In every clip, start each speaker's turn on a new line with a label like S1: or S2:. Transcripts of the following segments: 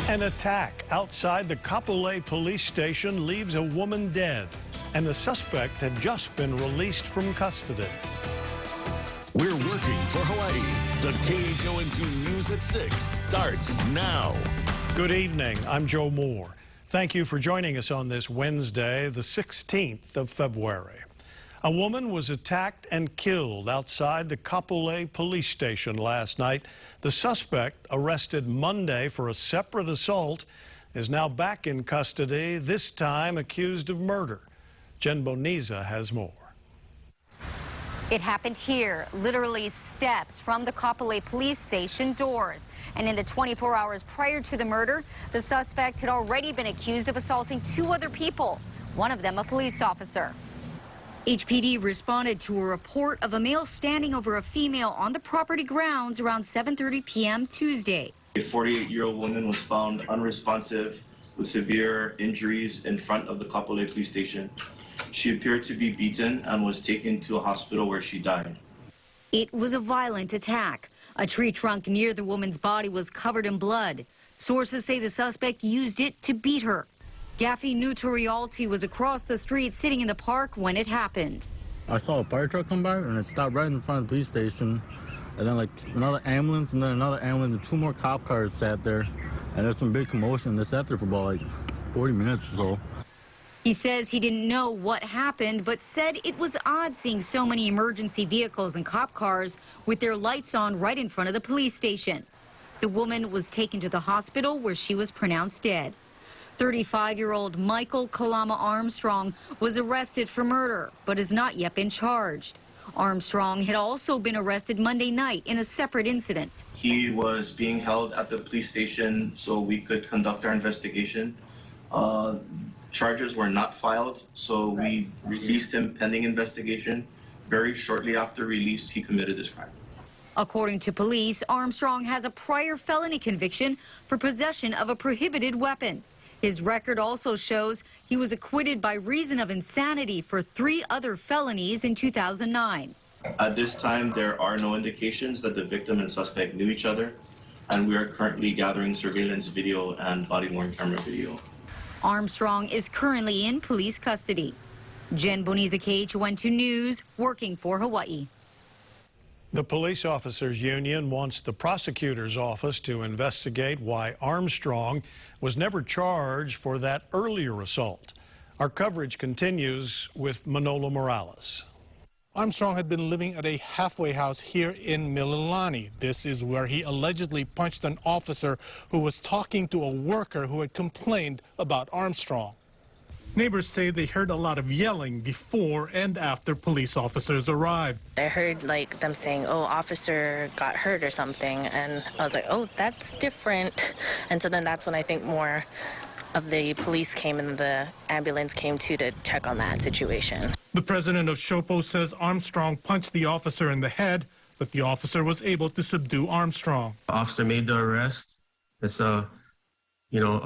S1: An attack outside the Kapolei police station leaves a woman dead, and the suspect had just been released from custody.
S2: We're working for Hawaii. The KHON News at 6 starts now.
S1: Good evening. I'm Joe Moore. Thank you for joining us on this Wednesday, the 16th of February. A woman was attacked and killed outside the Kapolei police station last night. The suspect, arrested Monday for a separate assault, is now back in custody, this time accused of murder. Jen Boniza has more.
S3: It happened here, literally steps from the Kapolei police station doors. And in the 24 hours prior to the murder, the suspect had already been accused of assaulting 2 other people, one of them a police officer. HPD responded to a report of a male standing over a female on the property grounds around 7:30 p.m. Tuesday.
S4: A 48-year-old woman was found unresponsive with severe injuries in front of the Kapolei police station. She appeared to be beaten and was taken to a hospital where she died.
S3: It was a violent attack. A tree trunk near the woman's body was covered in blood. Sources say the suspect used it to beat her. Gaffy Nutorialty was across the street sitting in the park when it happened.
S5: I saw a fire truck come by and it stopped right in front of the police station. And then like another ambulance and then another ambulance and 2 more cop cars sat there. And there's some big commotion. They sat there for about like 40 minutes or so.
S3: He says he didn't know what happened, but said it was odd seeing so many emergency vehicles and cop cars with their lights on right in front of the police station. The woman was taken to the hospital where she was pronounced dead. 35-year-old Michael Kalama Armstrong was arrested for murder, but has not yet been charged. Armstrong had also been arrested Monday night in a separate incident.
S4: He was being held at the police station so we could conduct our investigation. Charges were not filed, so we released him pending investigation. Very shortly after release, he committed this crime.
S3: According to police, Armstrong has a prior felony conviction for possession of a prohibited weapon. His record also shows he was acquitted by reason of insanity for 3 other felonies in 2009.
S4: At this time, there are no indications that the victim and suspect knew each other, and we are currently gathering surveillance video and body-worn camera video.
S3: Armstrong is currently in police custody. Jen Boniza, KHON2 News, working for Hawaii.
S1: The Police Officers Union wants the prosecutor's office to investigate why Armstrong was never charged for that earlier assault. Our coverage continues with Manolo Morales.
S6: Armstrong had been living at a halfway house here in MILILANI. This is where he allegedly punched an officer who was talking to a worker who had complained about Armstrong. Neighbors say they heard a lot of yelling before and after police officers arrived.
S7: I heard like them saying, oh, officer got hurt or something, and I was like, oh, that's different. And so then that's when I think more of the police came and the ambulance came to check on that situation.
S6: The president of SHOPO says Armstrong punched the officer in the head, but the officer was able to subdue Armstrong.
S8: The officer made the arrest. It's a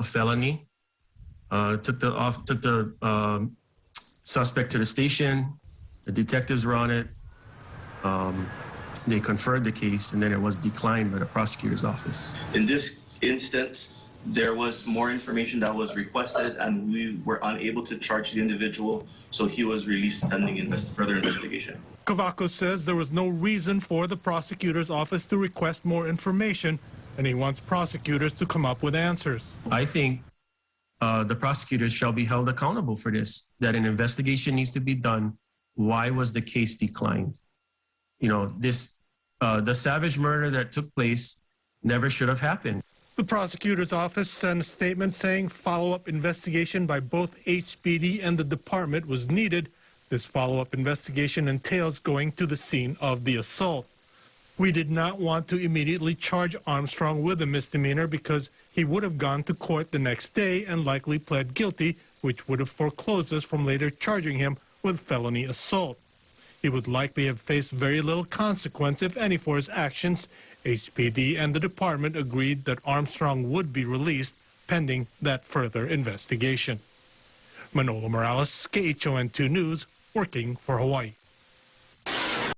S8: felony. Took the suspect to the station. The detectives were on it. They conferred the case, and then it was declined by the prosecutor's office.
S4: In this instance, there was more information that was requested, and we were unable to charge the individual, so he was released pending further investigation.
S6: Cavaco says there was no reason for the prosecutor's office to request more information, and he wants prosecutors to come up with answers.
S8: I think the prosecutors shall be held accountable for this, that an investigation needs to be done. Why was the case declined? The savage murder that took place never should have happened.
S6: The prosecutor's office sent a statement saying follow-up investigation by both HPD and the department was needed. This follow-up investigation entails going to the scene of the assault. We did not want to immediately charge Armstrong with a misdemeanor because he would have gone to court the next day and likely pled guilty, which would have foreclosed us from later charging him with felony assault. He would likely have faced very little consequence, if any, for his actions. HPD and the department agreed that Armstrong would be released pending that further investigation. Manolo Morales, KHON2 News, working for Hawaii.